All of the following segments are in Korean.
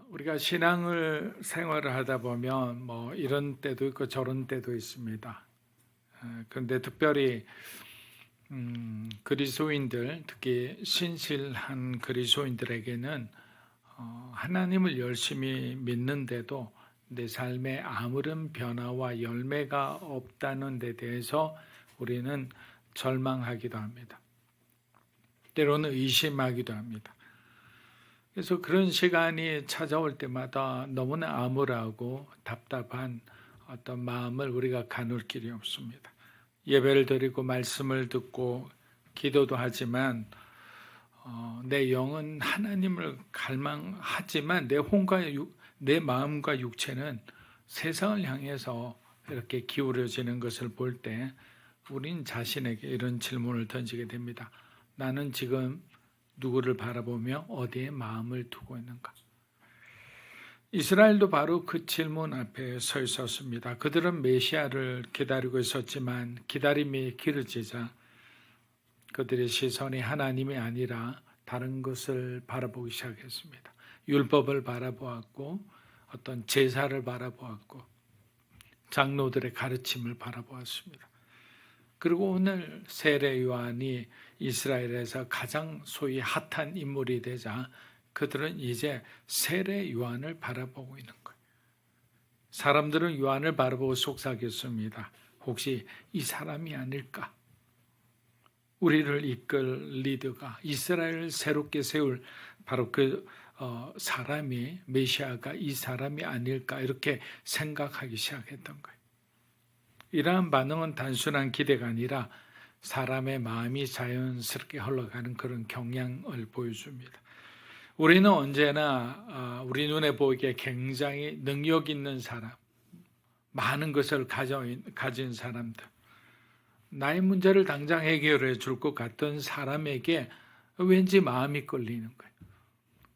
우리가 신앙을 생활을 하다 보면 뭐 이런 때도 있고 저런 때도 있습니다. 그런데 특별히 그리스도인들, 특히 신실한 그리스도인들에게는 하나님을 열심히 믿는데도 내 삶에 아무런 변화와 열매가 없다는 데 대해서 우리는 절망하기도 합니다. 때로는 의심하기도 합니다. 그래서 그런 시간이 찾아올 때마다 너무나 암울하고 답답한 어떤 마음을 우리가 가눌 길이 없습니다. 예배를 드리고 말씀을 듣고 기도도 하지만 내 영은 하나님을 갈망하지만 내 마음과 육체는 세상을 향해서 이렇게 기울여지는 것을 볼 때 우린 자신에게 이런 질문을 던지게 됩니다. 나는 지금 누구를 바라보며 어디에 마음을 두고 있는가? 이스라엘도 바로 그 질문 앞에 서 있었습니다. 그들은 메시아를 기다리고 있었지만 기다림이 길어지자 그들의 시선이 하나님이 아니라 다른 것을 바라보기 시작했습니다. 율법을 바라보았고 어떤 제사를 바라보았고 장로들의 가르침을 바라보았습니다. 그리고 오늘 세례 요한이 이스라엘에서 가장 소위 핫한 인물이 되자 그들은 이제 세례 요한을 바라보고 있는 거예요. 사람들은 요한을 바라보고 속삭였습니다. 혹시 이 사람이 아닐까? 우리를 이끌 리더가 이스라엘을 새롭게 세울 바로 그 사람이 메시아가 이 사람이 아닐까 이렇게 생각하기 시작했던 거예요. 이러한 반응은 단순한 기대가 아니라 사람의 마음이 자연스럽게 흘러가는 그런 경향을 보여줍니다. 우리는 언제나 우리 눈에 보이기에 굉장히 능력 있는 사람, 많은 것을 가진 사람들, 나의 문제를 당장 해결해 줄 것 같던 사람에게 왠지 마음이 끌리는 거예요.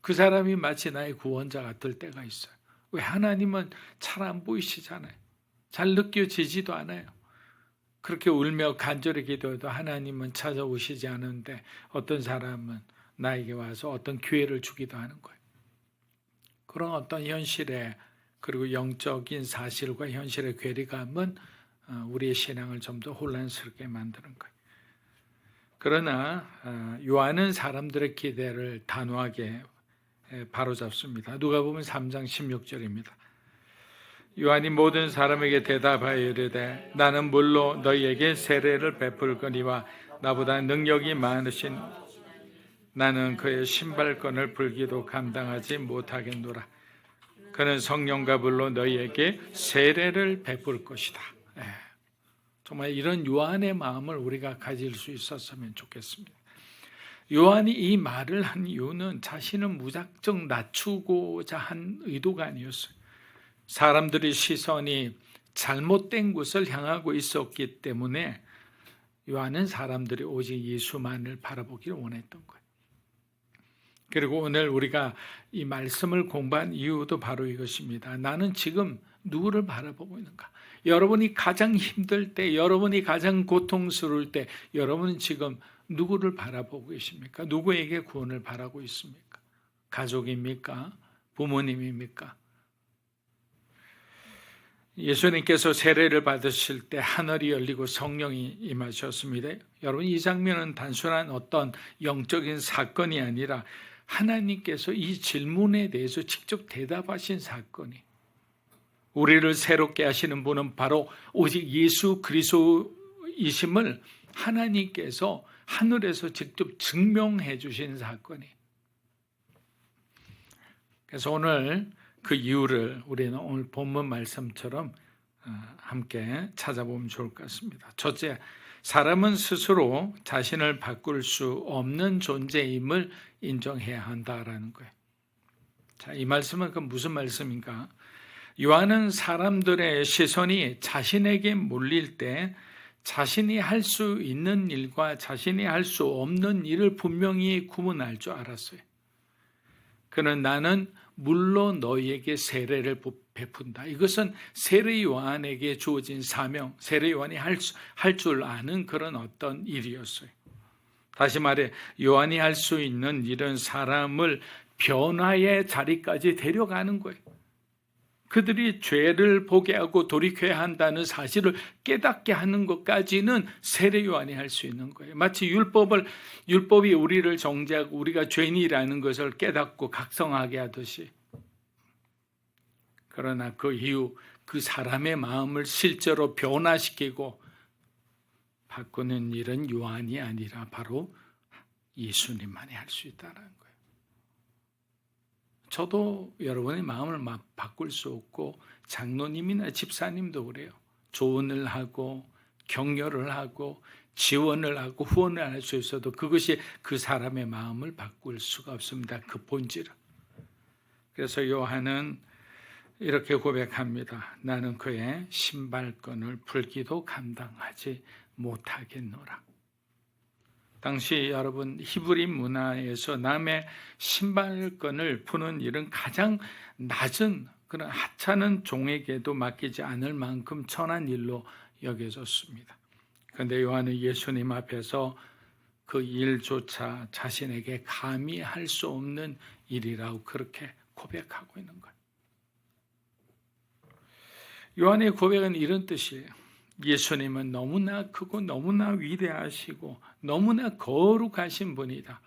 그 사람이 마치 나의 구원자 같을 때가 있어요. 왜? 하나님은 잘 안 보이시잖아요. 잘 느껴지지도 않아요. 그렇게 울며 간절히 기도해도 하나님은 찾아오시지 않은데 어떤 사람은 나에게 와서 어떤 기회를 주기도 하는 거예요. 그런 어떤 현실에 그리고 영적인 사실과 현실의 괴리감은 우리의 신앙을 좀 더 혼란스럽게 만드는 거예요. 그러나 요한은 사람들의 기대를 단호하게 바로잡습니다. 누가복음 3장 16절입니다. 요한이 모든 사람에게 대답하여 이르되 나는 물로 너희에게 세례를 베풀거니와 나보다 능력이 많으신 나는 그의 신발끈을 풀기도 감당하지 못하겠노라. 그는 성령과 불로 너희에게 세례를 베풀 것이다. 정말 이런 요한의 마음을 우리가 가질 수 있었으면 좋겠습니다. 요한이 이 말을 한 이유는 자신을 무작정 낮추고자 한 의도가 아니었어요. 사람들의 시선이 잘못된 곳을 향하고 있었기 때문에 요한은 사람들이 오직 예수만을 바라보기를 원했던 거예요. 그리고 오늘 우리가 이 말씀을 공부한 이유도 바로 이것입니다. 나는 지금 누구를 바라보고 있는가? 여러분이 가장 힘들 때, 여러분이 가장 고통스러울 때 여러분은 지금 누구를 바라보고 계십니까? 누구에게 구원을 바라고 있습니까? 가족입니까? 부모님입니까? 예수님께서 세례를 받으실 때 하늘이 열리고 성령이 임하셨습니다. 여러분, 이 장면은 단순한 어떤 영적인 사건이 아니라 하나님께서 이 질문에 대해서 직접 대답하신 사건이, 우리를 새롭게 하시는 분은 바로 오직 예수 그리스도이심을 하나님께서 하늘에서 직접 증명해 주신 사건이. 그래서 오늘 그 이유를 우리는 오늘 본문 말씀처럼 함께 찾아보면 좋을 것 같습니다. 첫째, 사람은 스스로 자신을 바꿀 수 없는 존재임을 인정해야 한다라는 거예요. 자, 이 말씀은 그 무슨 말씀인가? 요한은 사람들의 시선이 자신에게 몰릴 때 자신이 할 수 있는 일과 자신이 할 수 없는 일을 분명히 구분할 줄 알았어요. 그는 나는 물로 너희에게 세례를 베푼다. 이것은 세례 요한에게 주어진 사명, 세례 요한이 할 줄 아는 그런 어떤 일이었어요. 다시 말해 요한이 할 수 있는 일은 사람을 변화의 자리까지 데려가는 거예요. 그들이 죄를 보게 하고 돌이켜야 한다는 사실을 깨닫게 하는 것까지는 세례 요한이 할 수 있는 거예요. 마치 율법이 우리를 정죄하고 우리가 죄인이라는 것을 깨닫고 각성하게 하듯이. 그러나 그 이후 그 사람의 마음을 실제로 변화시키고 바꾸는 일은 요한이 아니라 바로 예수님만이 할 수 있다는 거예요. 저도 여러분의 마음을 바꿀 수 없고 장로님이나 집사님도 그래요. 조언을 하고 격려를 하고 지원을 하고 후원을 할 수 있어도 그것이 그 사람의 마음을 바꿀 수가 없습니다. 그 본질은. 그래서 요한은 이렇게 고백합니다. 나는 그의 신발끈을 풀기도 감당하지 못하겠노라. 당시 여러분 히브리 문화에서 남의 신발끈을 푸는 일은 가장 낮은 그런 하찮은 종에게도 맡기지 않을 만큼 천한 일로 여겨졌습니다. 그런데 요한은 예수님 앞에서 그 일조차 자신에게 감히 할 수 없는 일이라고 그렇게 고백하고 있는 거예요. 요한의 고백은 이런 뜻이에요. 예수님은 너무나 크고 너무나 위대하시고 너무나 거룩하신 분이다.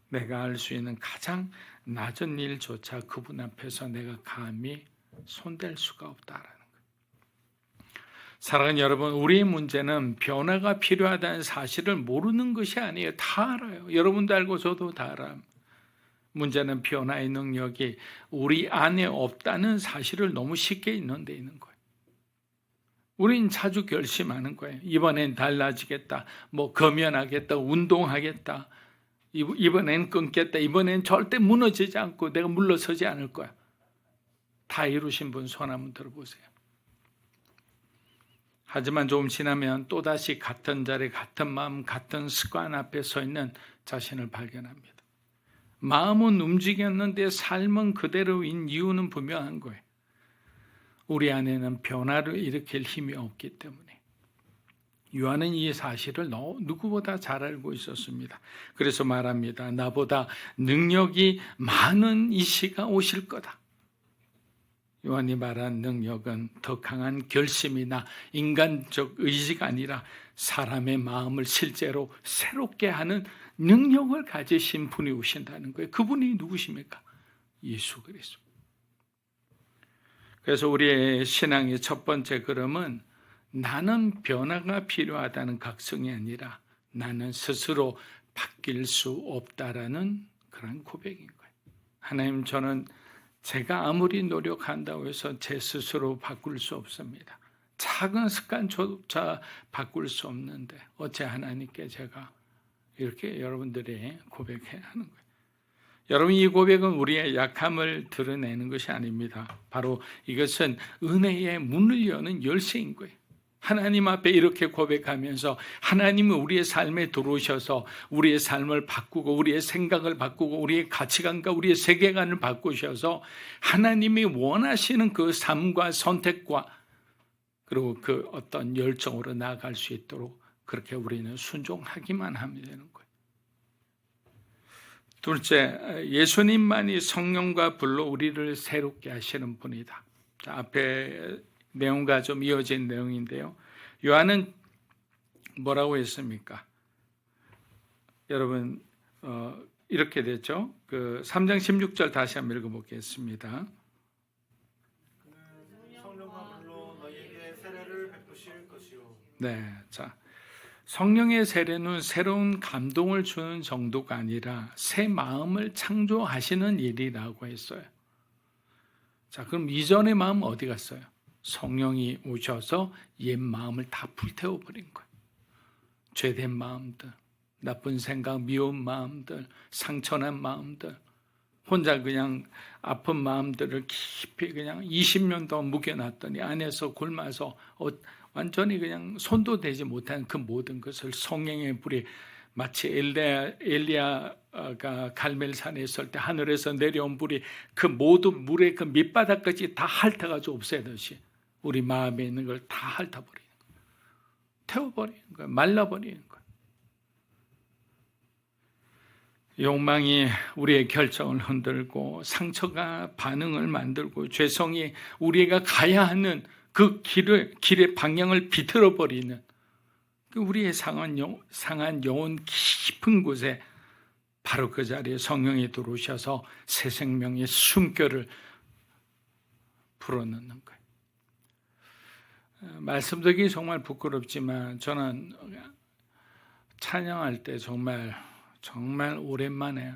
내가 할 수 있는 가장 낮은 일조차 그분 앞에서 내가 감히 손댈 수가 없다라는 거예요. 사랑하는 여러분, 우리의 문제는 변화가 필요하다는 사실을 모르는 것이 아니에요. 다 알아요. 여러분도 알고 저도 다 알아요. 문제는 변화의 능력이 우리 안에 없다는 사실을 너무 쉽게 있는 데 있는 거예요. 우린 자주 결심하는 거예요. 이번엔 달라지겠다. 검연하겠다. 운동하겠다. 이번엔 끊겠다. 이번엔 절대 무너지지 않고 내가 물러서지 않을 거야. 다 이루신 분 손 한번 들어보세요. 하지만 조금 지나면 또다시 같은 자리, 같은 마음, 같은 습관 앞에 서 있는 자신을 발견합니다. 마음은 움직였는데 삶은 그대로인 이유는 분명한 거예요. 우리 안에는 변화를 일으킬 힘이 없기 때문에. 요한은 이 사실을 누구보다 잘 알고 있었습니다. 그래서 말합니다. 나보다 능력이 많은 이시가 오실 거다. 요한이 말한 능력은 더 강한 결심이나 인간적 의지가 아니라 사람의 마음을 실제로 새롭게 하는 능력을 가지신 분이 오신다는 거예요. 그분이 누구십니까? 예수 그리스도. 그래서 우리의 신앙의 첫 번째 걸음은 나는 변화가 필요하다는 각성이 아니라 나는 스스로 바뀔 수 없다라는 그런 고백인 거예요. 하나님, 저는 제가 아무리 노력한다고 해서 제 스스로 바꿀 수 없습니다. 작은 습관조차 바꿀 수 없는데 어째 하나님께 제가 이렇게 여러분들이 고백해야 하는 거예요. 여러분, 이 고백은 우리의 약함을 드러내는 것이 아닙니다. 바로 이것은 은혜의 문을 여는 열쇠인 거예요. 하나님 앞에 이렇게 고백하면서 하나님은 우리의 삶에 들어오셔서 우리의 삶을 바꾸고 우리의 생각을 바꾸고 우리의 가치관과 우리의 세계관을 바꾸셔서 하나님이 원하시는 그 삶과 선택과 그리고 그 어떤 열정으로 나아갈 수 있도록 그렇게 우리는 순종하기만 하면 되는 거예요. 둘째, 예수님만이 성령과 불로 우리를 새롭게 하시는 분이다. 자, 앞에 내용과 좀 이어진 내용인데요. 요한은 뭐라고 했습니까? 여러분, 이렇게 됐죠. 그 3장 16절 다시 한번 읽어보겠습니다. 성령과 불로 너희에게 세례를 베푸실 것이요. 네, 자, 성령의 세례는 새로운 감동을 주는 정도가 아니라 새 마음을 창조하시는 일이라고 했어요. 자, 그럼 이전의 마음 어디 갔어요? 성령이 오셔서 옛 마음을 다 불태워버린 거예요. 죄된 마음들, 나쁜 생각, 미운 마음들, 상처난 마음들, 혼자 그냥 아픈 마음들을 깊이 그냥 20년 동안 묵여놨더니 안에서 굶어서 완전히 그냥 손도 대지 못한 그 모든 것을 성령의 불이 마치 엘리야가 갈멜산에 있을 때 하늘에서 내려온 불이 그 모든 물의 그 밑바닥까지 다 핥아가지고 없애듯이 우리 마음에 있는 걸 다 핥아버리는 거예요. 태워버리는 거예요. 말라버리는 거예요. 욕망이 우리의 결정을 흔들고 상처가 반응을 만들고 죄성이 우리가 가야 하는 그 길의 방향을 비틀어 버리는 우리의 상한 영혼 깊은 곳에 바로 그 자리에 성령이 들어오셔서 새 생명의 숨결을 불어넣는 거예요. 말씀드리기 정말 부끄럽지만 저는 찬양할 때 정말 오랜만에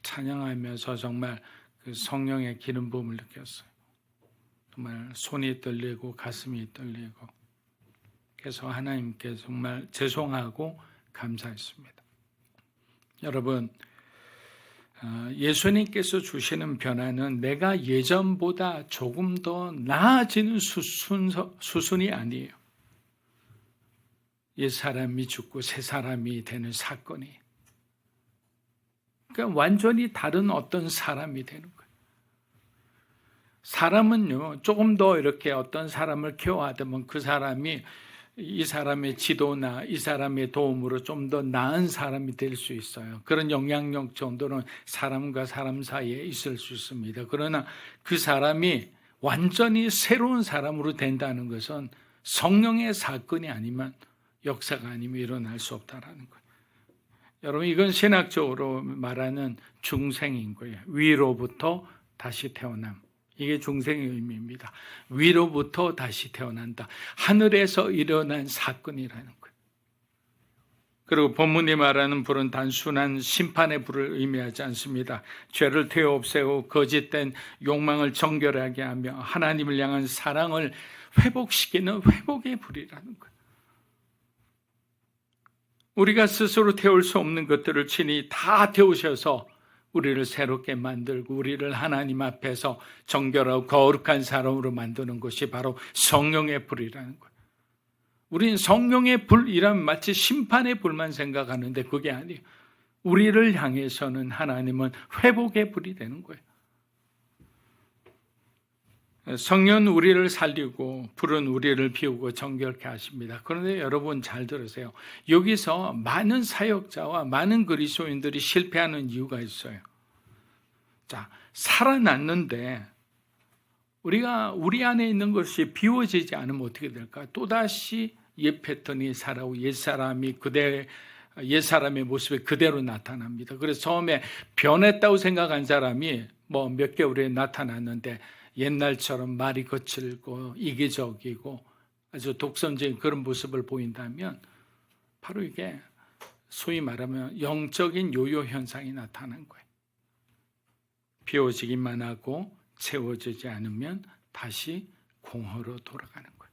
찬양하면서 정말 그 성령의 기름 부음을 느꼈어요. 정말 손이 떨리고 가슴이 떨리고 그래서 하나님께 정말 죄송하고 감사했습니다. 여러분, 예수님께서 주시는 변화는 내가 예전보다 조금 더 나아지는 수순이 아니에요. 옛 사람이 죽고 새 사람이 되는 사건이, 그러니까 완전히 다른 어떤 사람이 되는 거예요. 사람은요, 조금 더 이렇게 어떤 사람을 케어하다면 그 사람이 이 사람의 지도나 이 사람의 도움으로 좀 더 나은 사람이 될 수 있어요. 그런 영향력 정도는 사람과 사람 사이에 있을 수 있습니다. 그러나 그 사람이 완전히 새로운 사람으로 된다는 것은 성령의 사건이 아니면, 역사가 아니면 일어날 수 없다라는 거예요. 여러분, 이건 신학적으로 말하는 중생인 거예요. 위로부터 다시 태어남. 이게 중생의 의미입니다. 위로부터 다시 태어난다. 하늘에서 일어난 사건이라는 거예요. 그리고 본문이 말하는 불은 단순한 심판의 불을 의미하지 않습니다. 죄를 태워 없애고 거짓된 욕망을 정결하게 하며 하나님을 향한 사랑을 회복시키는 회복의 불이라는 거예요. 우리가 스스로 태울 수 없는 것들을 친히 다 태우셔서 우리를 새롭게 만들고 우리를 하나님 앞에서 정결하고 거룩한 사람으로 만드는 것이 바로 성령의 불이라는 거예요. 우리는 성령의 불이라면 마치 심판의 불만 생각하는데 그게 아니에요. 우리를 향해서는 하나님은 회복의 불이 되는 거예요. 성령은 우리를 살리고 불은 우리를 비우고 정결케 하십니다. 그런데 여러분 잘 들으세요. 여기서 많은 사역자와 많은 그리스도인들이 실패하는 이유가 있어요. 자, 살아났는데 우리가 우리 안에 있는 것이 비워지지 않으면 어떻게 될까? 또다시 옛 패턴이 살아오고 옛 사람의 모습이 그대로 나타납니다. 그래서 처음에 변했다고 생각한 사람이 몇 개월에 나타났는데 옛날처럼 말이 거칠고 이기적이고 아주 독선적인 그런 모습을 보인다면 바로 이게 소위 말하면 영적인 요요 현상이 나타난 거예요. 비워지기만 하고 채워지지 않으면 다시 공허로 돌아가는 거예요.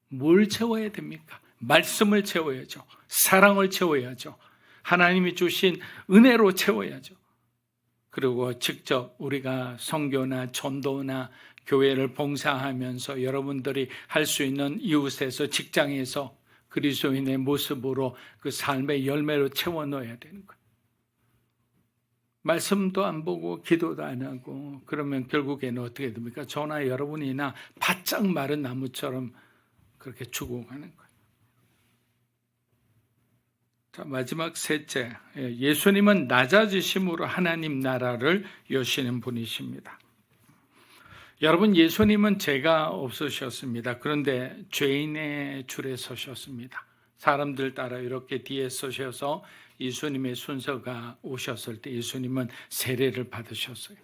뭘 채워야 됩니까? 말씀을 채워야죠. 사랑을 채워야죠. 하나님이 주신 은혜로 채워야죠. 그리고 직접 우리가 선교나 전도나 교회를 봉사하면서 여러분들이 할 수 있는 이웃에서 직장에서 그리스도인의 모습으로 그 삶의 열매로 채워 넣어야 되는 거예요. 말씀도 안 보고 기도도 안 하고 그러면 결국에는 어떻게 됩니까? 저나 여러분이나 바짝 마른 나무처럼 그렇게 죽어가는 거예요. 자, 마지막 셋째, 예수님은 낮아지심으로 하나님 나라를 여시는 분이십니다. 여러분, 예수님은 죄가 없으셨습니다. 그런데 죄인의 줄에 서셨습니다. 사람들 따라 이렇게 뒤에 서셔서 예수님의 순서가 오셨을 때 예수님은 세례를 받으셨어요.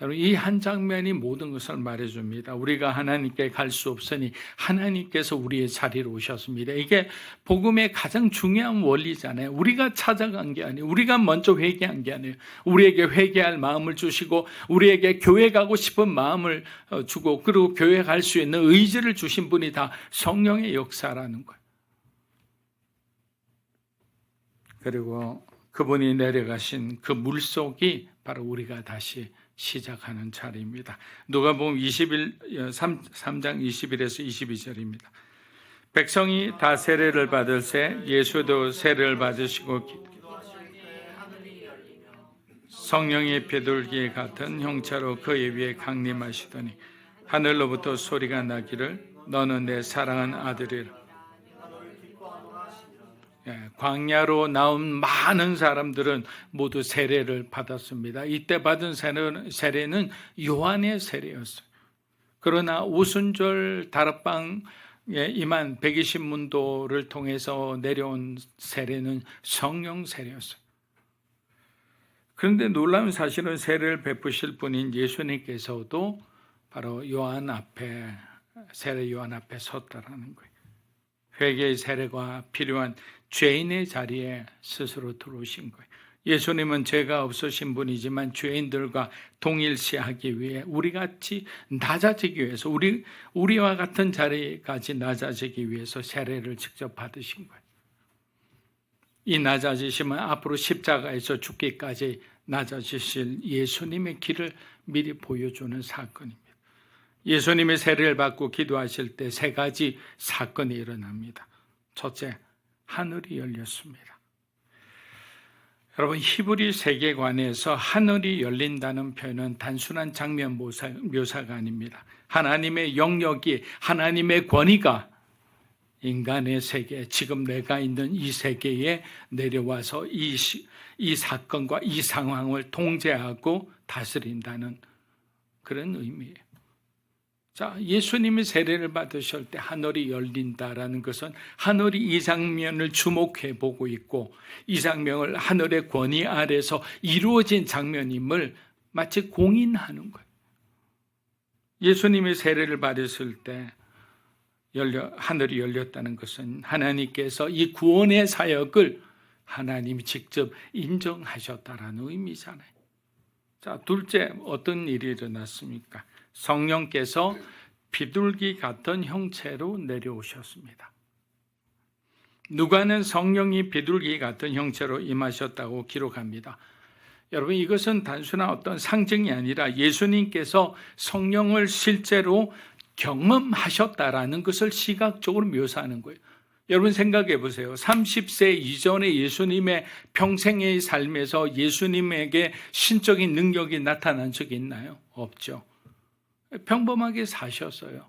여러분, 이 한 장면이 모든 것을 말해줍니다. 우리가 하나님께 갈 수 없으니 하나님께서 우리의 자리로 오셨습니다. 이게 복음의 가장 중요한 원리잖아요. 우리가 찾아간 게 아니에요. 우리가 먼저 회개한 게 아니에요. 우리에게 회개할 마음을 주시고 우리에게 교회 가고 싶은 마음을 주고 그리고 교회 갈 수 있는 의지를 주신 분이 다 성령의 역사라는 거예요. 그리고 그분이 내려가신 그 물속이 바로 우리가 다시 시작하는 자리입니다. 누가복음 3장 21에서 22절입니다. 백성이 다 세례를 받을새 예수도 세례를 받으시고 성령의 비둘기 같은 형체로 그의 위에 강림하시더니 하늘로부터 소리가 나기를 너는 내 사랑하는 아들이라. 광야로 나온 많은 사람들은 모두 세례를 받았습니다. 이때 받은 세례는 요한의 세례였어요. 그러나 오순절 다락방에 임한 120문도를 통해서 내려온 세례는 성령 세례였어요. 그런데 놀라운 사실은 세례를 베푸실 분인 예수님께서도 바로 요한 앞에, 세례 요한 앞에 섰다라는 거예요. 회개의 세례가 필요한 죄인의 자리에 스스로 들어오신 거예요. 예수님은 죄가 없으신 분이지만 죄인들과 동일시하기 위해 우리같이 낮아지기 위해서, 우리와 같은 자리까지 낮아지기 위해서 세례를 직접 받으신 거예요. 이 낮아지심은 앞으로 십자가에서 죽기까지 낮아지실 예수님의 길을 미리 보여주는 사건입니다. 예수님의 세례를 받고 기도하실 때 세 가지 사건이 일어납니다. 첫째, 하늘이 열렸습니다. 여러분, 히브리 세계관에서 하늘이 열린다는 표현은 단순한 장면 묘사가 아닙니다. 하나님의 영역이, 하나님의 권위가 인간의 세계, 지금 내가 있는 이 세계에 내려와서 이 사건과 이 상황을 통제하고 다스린다는 그런 의미예요. 자, 예수님이 세례를 받으실 때 하늘이 열린다라는 것은 하늘이 이 장면을 주목해 보고 있고 이 장면을 하늘의 권위 아래서 이루어진 장면임을 마치 공인하는 거예요. 예수님이 세례를 받으실 때 하늘이 열렸다는 것은 하나님께서 이 구원의 사역을 하나님이 직접 인정하셨다라는 의미잖아요. 자, 둘째, 어떤 일이 일어났습니까? 성령께서 비둘기 같은 형체로 내려오셨습니다. 누가는 성령이 비둘기 같은 형체로 임하셨다고 기록합니다. 여러분, 이것은 단순한 어떤 상징이 아니라 예수님께서 성령을 실제로 경험하셨다라는 것을 시각적으로 묘사하는 거예요. 여러분 생각해 보세요. 30세 이전의 예수님의 평생의 삶에서 예수님에게 신적인 능력이 나타난 적이 있나요? 없죠. 평범하게 사셨어요.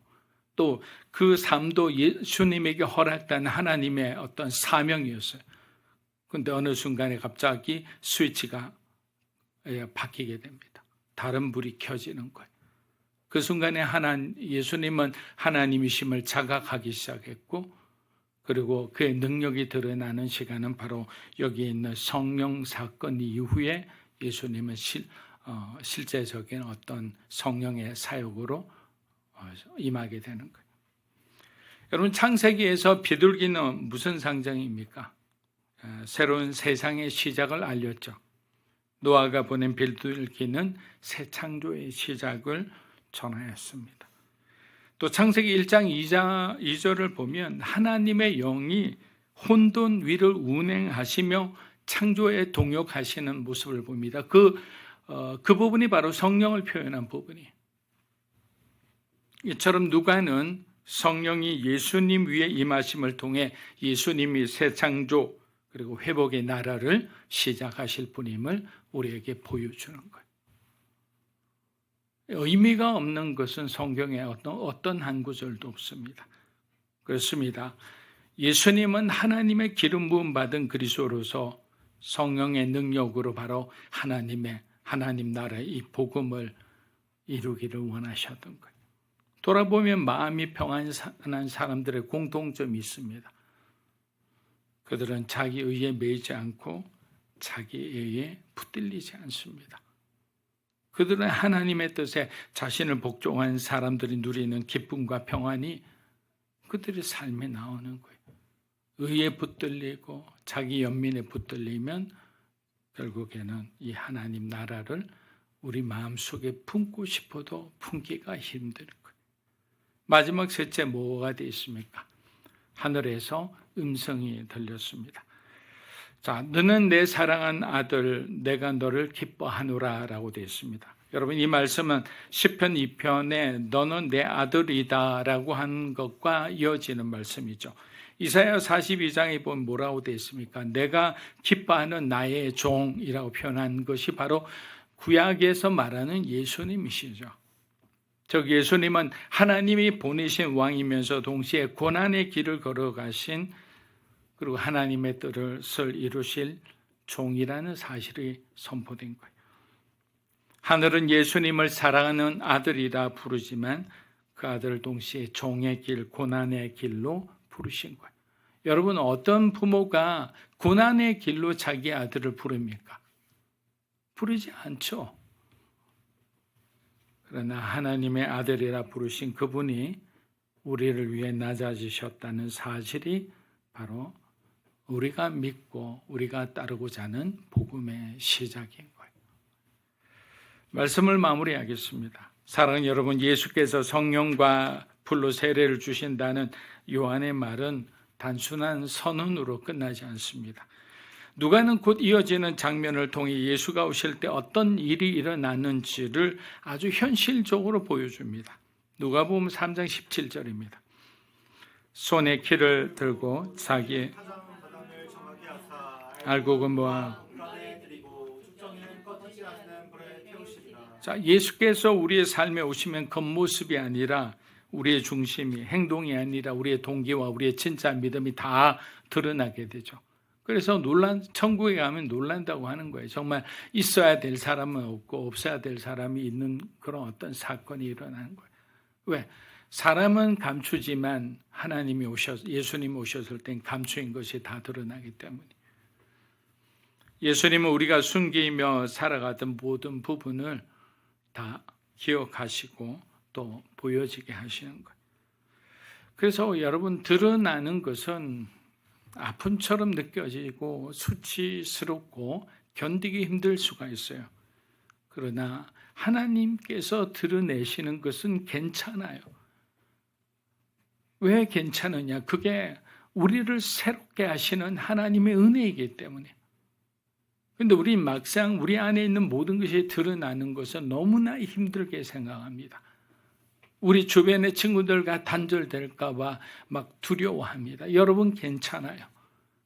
또 그 삶도 예수님에게 허락된 하나님의 어떤 사명이었어요. 그런데 어느 순간에 갑자기 스위치가 바뀌게 됩니다. 다른 불이 켜지는 거예요. 그 순간에 예수님은 하나님이심을 자각하기 시작했고, 그리고 그의 능력이 드러나는 시간은 바로 여기 있는 성령 사건 이후에 예수님은 실제적인 어떤 성령의 사역으로 임하게 되는 거예요. 여러분, 창세기에서 비둘기는 무슨 상징입니까? 새로운 세상의 시작을 알렸죠. 노아가 보낸 비둘기는 새 창조의 시작을 전하였습니다. 또 창세기 1장 2절을 보면 하나님의 영이 혼돈 위를 운행하시며 창조에 동역하시는 모습을 봅니다. 그 부분이 바로 성령을 표현한 부분이에요. 이처럼 누가는 성령이 예수님 위에 임하심을 통해 예수님이 새 창조 그리고 회복의 나라를 시작하실 분임을 우리에게 보여주는 거예요. 의미가 없는 것은 성경에 어떤 한 구절도 없습니다. 그렇습니다. 예수님은 하나님의 기름 부음 받은 그리스도로서 성령의 능력으로 바로 하나님 나라의 이 복음을 이루기를 원하셨던 거예요. 돌아보면 마음이 평안한 사람들의 공통점이 있습니다. 그들은 자기 의에 매이지 않고 자기 의에 붙들리지 않습니다. 그들은 하나님의 뜻에 자신을 복종한 사람들이 누리는 기쁨과 평안이 그들의 삶에 나오는 거예요. 의에 붙들리고 자기 연민에 붙들리면 결국에는 이 하나님 나라를 우리 마음속에 품고 싶어도 품기가 힘든 거예요. 마지막 셋째 뭐가 되어 있습니까? 하늘에서 음성이 들렸습니다. 자, 너는 내 사랑한 아들, 내가 너를 기뻐하노라 라고 되어 있습니다. 여러분, 이 말씀은 시편 2편에 너는 내 아들이다 라고 한 것과 이어지는 말씀이죠. 이사야 42장에 보면 뭐라고 되어 있습니까? 내가 기뻐하는 나의 종이라고 표현한 것이 바로 구약에서 말하는 예수님이시죠. 즉 예수님은 하나님이 보내신 왕이면서 동시에 고난의 길을 걸어가신 그리고 하나님의 뜻을 이루실 종이라는 사실이 선포된 거예요. 하늘은 예수님을 사랑하는 아들이라 부르지만 그 아들을 동시에 종의 길, 고난의 길로 부르신 거예요. 여러분, 어떤 부모가 고난의 길로 자기 아들을 부릅니까? 부르지 않죠. 그러나 하나님의 아들이라 부르신 그분이 우리를 위해 낮아지셨다는 사실이 바로 우리가 믿고 우리가 따르고자 하는 복음의 시작인 거예요. 말씀을 마무리하겠습니다. 사랑하는 여러분, 예수께서 성령과 불로 세례를 주신다는 요한의 말은 단순한 선언으로 끝나지 않습니다. 누가는 곧 이어지는 장면을 통해 예수가 오실 때 어떤 일이 일어났는지를 아주 현실적으로 보여줍니다. 누가복음 3장 17절입니다. 손에 키를 들고 자기 사장을 정하게 하사 알곡을 모아 공간에 드리고 축정에는 꺼지지 않는 불에 태우시리라. 자, 예수께서 우리의 삶에 오시면 겉모습이 아니라 우리의 중심이, 행동이 아니라 우리의 동기와 우리의 진짜 믿음이 다 드러나게 되죠. 그래서 천국에 가면 놀란다고 하는 거예요. 정말 있어야 될 사람은 없고 없어야 될 사람이 있는 그런 어떤 사건이 일어나는 거예요. 왜? 사람은 감추지만 예수님이 오셨을 땐 감추인 것이 다 드러나기 때문에. 예수님은 우리가 숨기며 살아가던 모든 부분을 다 기억하시고 또 보여지게 하시는 거예요. 그래서 여러분, 드러나는 것은 아픔처럼 느껴지고 수치스럽고 견디기 힘들 수가 있어요. 그러나 하나님께서 드러내시는 것은 괜찮아요. 왜 괜찮으냐? 그게 우리를 새롭게 하시는 하나님의 은혜이기 때문에. 그런데 우리 막상 우리 안에 있는 모든 것이 드러나는 것은 너무나 힘들게 생각합니다. 우리 주변의 친구들과 단절될까 봐 막 두려워합니다. 여러분, 괜찮아요.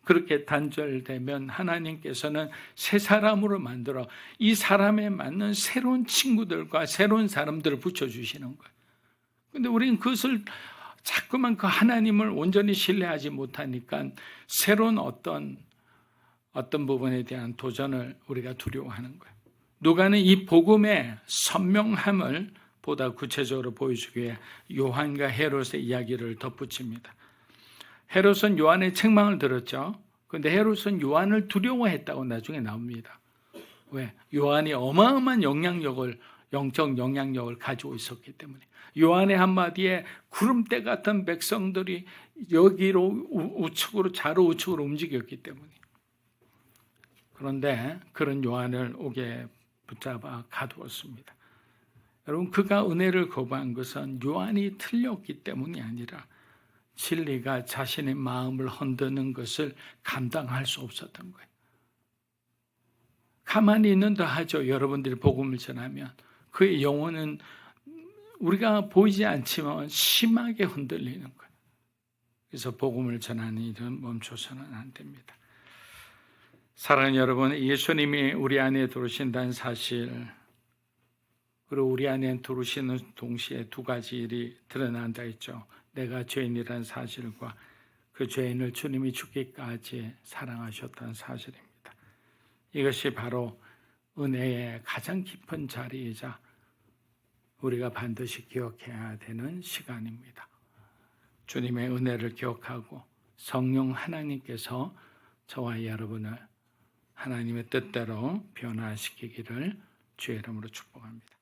그렇게 단절되면 하나님께서는 새 사람으로 만들어 이 사람에 맞는 새로운 친구들과 새로운 사람들을 붙여주시는 거예요. 그런데 우리는 그것을 자꾸만 그 하나님을 온전히 신뢰하지 못하니까 새로운 어떤 부분에 대한 도전을 우리가 두려워하는 거예요. 누가는 이 복음의 선명함을 보다 구체적으로 보여주기 위해 요한과 헤롯의 이야기를 덧붙입니다. 헤롯은 요한의 책망을 들었죠. 그런데 헤롯은 요한을 두려워했다고 나중에 나옵니다. 왜? 요한이 어마어마한 영적 영향력을 가지고 있었기 때문에. 요한의 한마디에 구름대 같은 백성들이 여기로 우측으로 좌로 우측으로 움직였기 때문에. 그런데 그런 요한을 옥에 붙잡아 가두었습니다. 여러분, 그가 은혜를 거부한 것은 요한이 틀렸기 때문이 아니라 진리가 자신의 마음을 흔드는 것을 감당할 수 없었던 거예요. 가만히 있는 듯 하죠. 여러분들이 복음을 전하면 그의 영혼은 우리가 보이지 않지만 심하게 흔들리는 거예요. 그래서 복음을 전하는 일은 멈춰서는 안 됩니다. 사랑하는 여러분, 예수님이 우리 안에 들어오신다는 사실, 그리고 우리 안에 들어오시는 동시에 두 가지 일이 드러난다 했죠. 내가 죄인이라는 사실과 그 죄인을 주님이 죽기까지 사랑하셨다는 사실입니다. 이것이 바로 은혜의 가장 깊은 자리이자 우리가 반드시 기억해야 되는 시간입니다. 주님의 은혜를 기억하고 성령 하나님께서 저와 여러분을 하나님의 뜻대로 변화시키기를 주의 이름으로 축복합니다.